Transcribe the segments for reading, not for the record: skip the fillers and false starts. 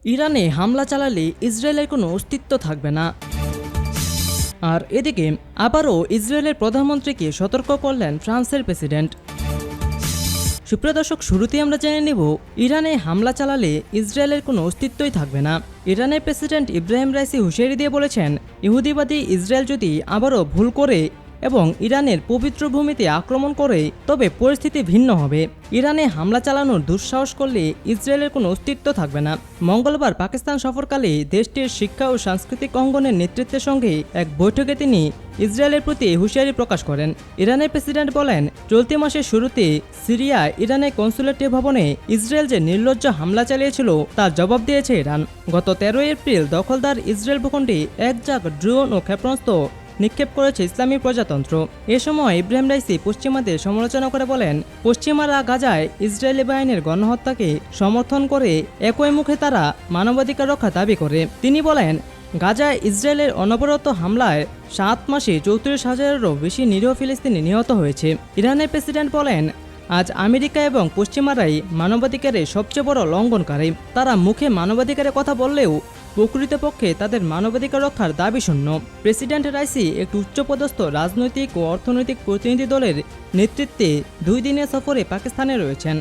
ইরানে হামলা চালালে ইসরায়েলের কোনো অস্তিত্ব থাকবে না। আর এদিকে আবারও ইসরায়েলের প্রধানমন্ত্রীকে সতর্ক করলেন ফ্রান্সের প্রেসিডেন্ট। সুপ্রিয় দর্শক, শুরুতেই আমরা জেনে নেব ইরানে হামলা চালালে ইসরায়েলের কোনো অস্তিত্বই থাকবে না। ইরানের প্রেসিডেন্ট ইব্রাহিম রাইসি হুঁশিয়ারি দিয়ে বলেছেন, ইহুদিবাদী ইসরায়েল যদি আবারও ভুল করে এবং ইরানের পবিত্র ভূমিতে আক্রমণ করে তবে পরিস্থিতি ভিন্ন হবে। ইরানে হামলা চালানোর দুঃসাহস করলে ইসরায়েলের কোনো অস্তিত্ব থাকবে না। মঙ্গলবার পাকিস্তান সফরকালে দেশটির শিক্ষা ও সাংস্কৃতিক অঙ্গনের নেতৃত্বের সঙ্গে এক বৈঠকে তিনি ইসরায়েলের প্রতি হুঁশিয়ারি প্রকাশ করেন। ইরানের প্রেসিডেন্ট বলেন, চলতি মাসের শুরুতে সিরিয়ায় ইরানের কনসুলেট ভবনে ইসরায়েল যে নির্লজ্জ হামলা চালিয়েছিল তার জবাব দিয়েছে ইরান। গত 13 এপ্রিল দখলদার ইসরায়েল ভূখণ্ডে একজাক ড্রোন ও ক্ষেপণাস্ত্র নিক্ষেপ করেছে ইসলামী প্রজাতন্ত্র। এ সময় ইব্রাহিম রাইসি পশ্চিমাদের সমালোচনা করে বলেন, পশ্চিমারা গাজায় ইসরায়েলি বাহিনীর গণহত্যাকে সমর্থন করে একই মুখে তারা মানবাধিকার রক্ষা দাবি করে। তিনি বলেন, গাজায় ইসরায়েলের অনবরত হামলায় 7 মাসে 34,000-এরও বেশি নিরীহ ফিলিস্তিনি নিহত হয়েছে। ইরানের প্রেসিডেন্ট বলেন, আজ আমেরিকা এবং পশ্চিমারাই মানবাধিকারের সবচেয়ে বড় লঙ্ঘনকারী। তারা মুখে মানবাধিকারের কথা বললেও প্রকৃতপক্ষে তাদের মানবাধিকার রক্ষার দাবি শূন্য। প্রেসিডেন্ট রাইসি একটি উচ্চপদস্থ রাজনৈতিক ও অর্থনৈতিক প্রতিনিধি দলের নেতৃত্বে 2 দিনের সফরে পাকিস্তানে রয়েছেন।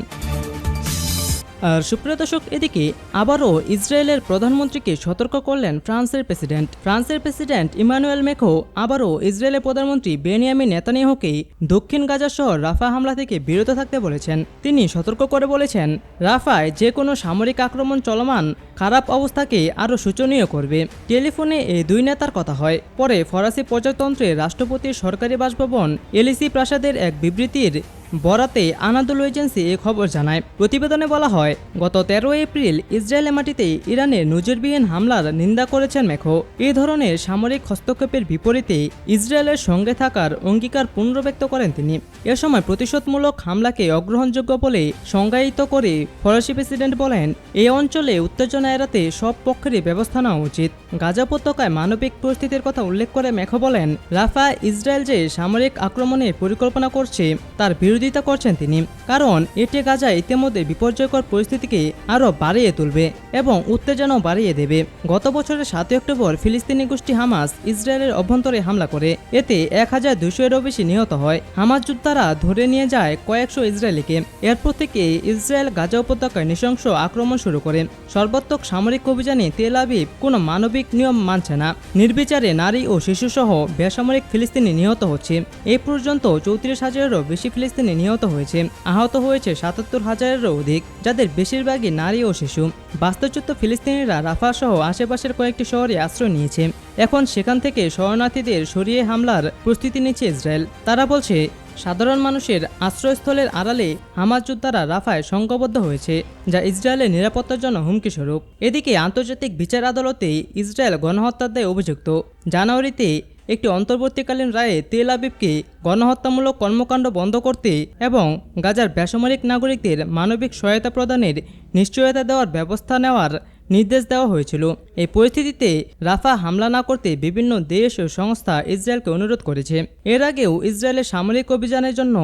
আর সুপ্রিয় দর্শক, এদিকে আবারও ইসরায়েলের প্রধানমন্ত্রীকে সতর্ক করলেন ফ্রান্সের প্রেসিডেন্ট। ফ্রান্সের প্রেসিডেন্ট ইমানুয়েল ম্যাক্রো আবারও ইসরায়েলের প্রধানমন্ত্রী বেনিয়ামিন নেতানিয়াহুকে দক্ষিণ গাজা শহর রাফা হামলা থেকে বিরত থাকতে বলেছেন। তিনি সতর্ক করে বলেছেন, রাফায় যে কোনো সামরিক আক্রমণ চলমান খারাপ অবস্থাকে আরও শোচনীয় করবে। টেলিফোনে এই 2 নেতার কথা হয়। পরে ফরাসি প্রজাতন্ত্রের রাষ্ট্রপতির সরকারি বাসভবন এলিসি প্রাসাদের এক বিবৃতির বরাতে আনাদোলু এজেন্সি এ খবর জানায়। প্রতিবেদনে বলা হয়, গত 13 এপ্রিল ইসরায়েলের মাটিতে ইরানের নজিরবিহীন হামলার নিন্দা করেছেন ম্যাক্রো। এই ধরনের সামরিক হস্তক্ষেপের বিপরীতে ইসরায়েলের সঙ্গে থাকার অঙ্গীকার পুনর্ব্যক্ত করেন তিনি। এ সময় প্রতিশোধমূলক হামলাকে অগ্রহণযোগ্য বলে সংজ্ঞায়িত করে ফরাসি প্রেসিডেন্ট বলেন, এই অঞ্চলে উত্তেজনা এড়াতে সব পক্ষেরই ব্যবস্থা নেওয়া উচিত। গাজা উপত্যকায় মানবিক পরিস্থিতির কথা উল্লেখ করে ম্যাক্রো বলেন, রাফা ইসরায়েল যে সামরিক আক্রমণের পরিকল্পনা করছে তার বিরোধিতা করছেন তিনি, কারণ এটি গাজায় ইতিমধ্যে বিপর্যয়কর পরিস্থিতিকে আরও বাড়িয়ে তুলবে এবং উত্তেজনাও বাড়িয়ে দেবে। গত বছরের 7 অক্টোবর ফিলিস্তিনি গোষ্ঠী হামাস ইসরায়েলের অভ্যন্তরে হামলা করে। এতে 1200-এরও বেশি নিহত হয়। হামাস যোদ্ধারা ধরে নিয়ে যায় কয়েকশো ইসরায়েলিকে। এরপর থেকে ইসরায়েল গাজা উপত্যকায় নৃশংস আক্রমণ শুরু করে। সর্বাত্মক সামরিক অভিযানে তেল আবিব কোনো মানবিক নিয়ম মানছে না। নির্বিচারে নারী ও শিশুসহ বেসামরিক ফিলিস্তিনি নিহত হচ্ছে। এই পর্যন্ত 34,000-এরও বেশি ফিলিস্তিনি নিহত হয়েছে। আহত হয়েছে 77,000-এরও অধিক, যাদের বেশিরভাগই নারী ও শিশু। বাস্তুচ্যুত ফিলিস্তিনিরা রাফা সহ আশেপাশের কয়েকটি শহরে আশ্রয় নিয়েছে। এখন সেখান থেকে শরণার্থীদের সরিয়ে হামলার প্রস্তুতি নিচ্ছে ইসরায়েল। তারা বলছে, সাধারণ মানুষের আশ্রয়স্থলের আড়ালে হামাস যোদ্ধারা রাফায় সংঘবদ্ধ হয়েছে, যা ইসরায়েলের নিরাপত্তার জন্য হুমকি স্বরূপ। এদিকে আন্তর্জাতিক বিচার আদালতে ইসরায়েল গণহত্যার দায়ে অভিযুক্ত। জানুয়ারিতে একটি অন্তর্বর্তীকালীন রায়ে তেল আবিবকে গণহত্যামূলক কর্মকাণ্ড বন্ধ করতে এবং গাজার বেসামরিক নাগরিকদের মানবিক সহায়তা প্রদানের নিশ্চয়তা দেওয়ার ব্যবস্থা নেওয়ার নির্দেশ দেওয়া হয়েছিল। এই পরিস্থিতিতে রাফা হামলা না করতে বিভিন্ন দেশ ও সংস্থা ইসরায়েলকে অনুরোধ করেছে। এর আগেও ইসরায়েলের সামরিক অভিযানের জন্য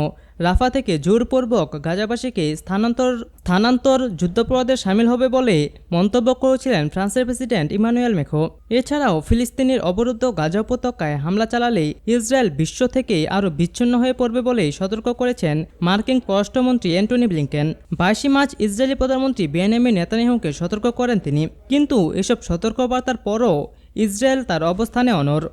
রাফা থেকে জোরপূর্বক গাজাবাসীকে স্থানান্তর যুদ্ধাপরাধে শামিল হবে বলে মন্তব্য করেছিলেন ফ্রান্সের প্রেসিডেন্ট ইমানুয়েল ম্যাক্রো। এছাড়াও ফিলিস্তিনের অবরুদ্ধ গাজা উপত্যকায় হামলা চালালে ইসরায়েল বিশ্ব থেকে আরও বিচ্ছিন্ন হয়ে পড়বে বলে সতর্ক করেছেন মার্কিন পররাষ্ট্রমন্ত্রী অ্যান্টনি ব্লিংকেন। 22 মার্চ ইসরায়েলি প্রধানমন্ত্রী বেনিয়ামিন নেতানিয়াহুকে সতর্ক করেন তিনি, কিন্তু এসব সতর্কবার্তার পরও ইসরায়েল তার অবস্থানে অনড়।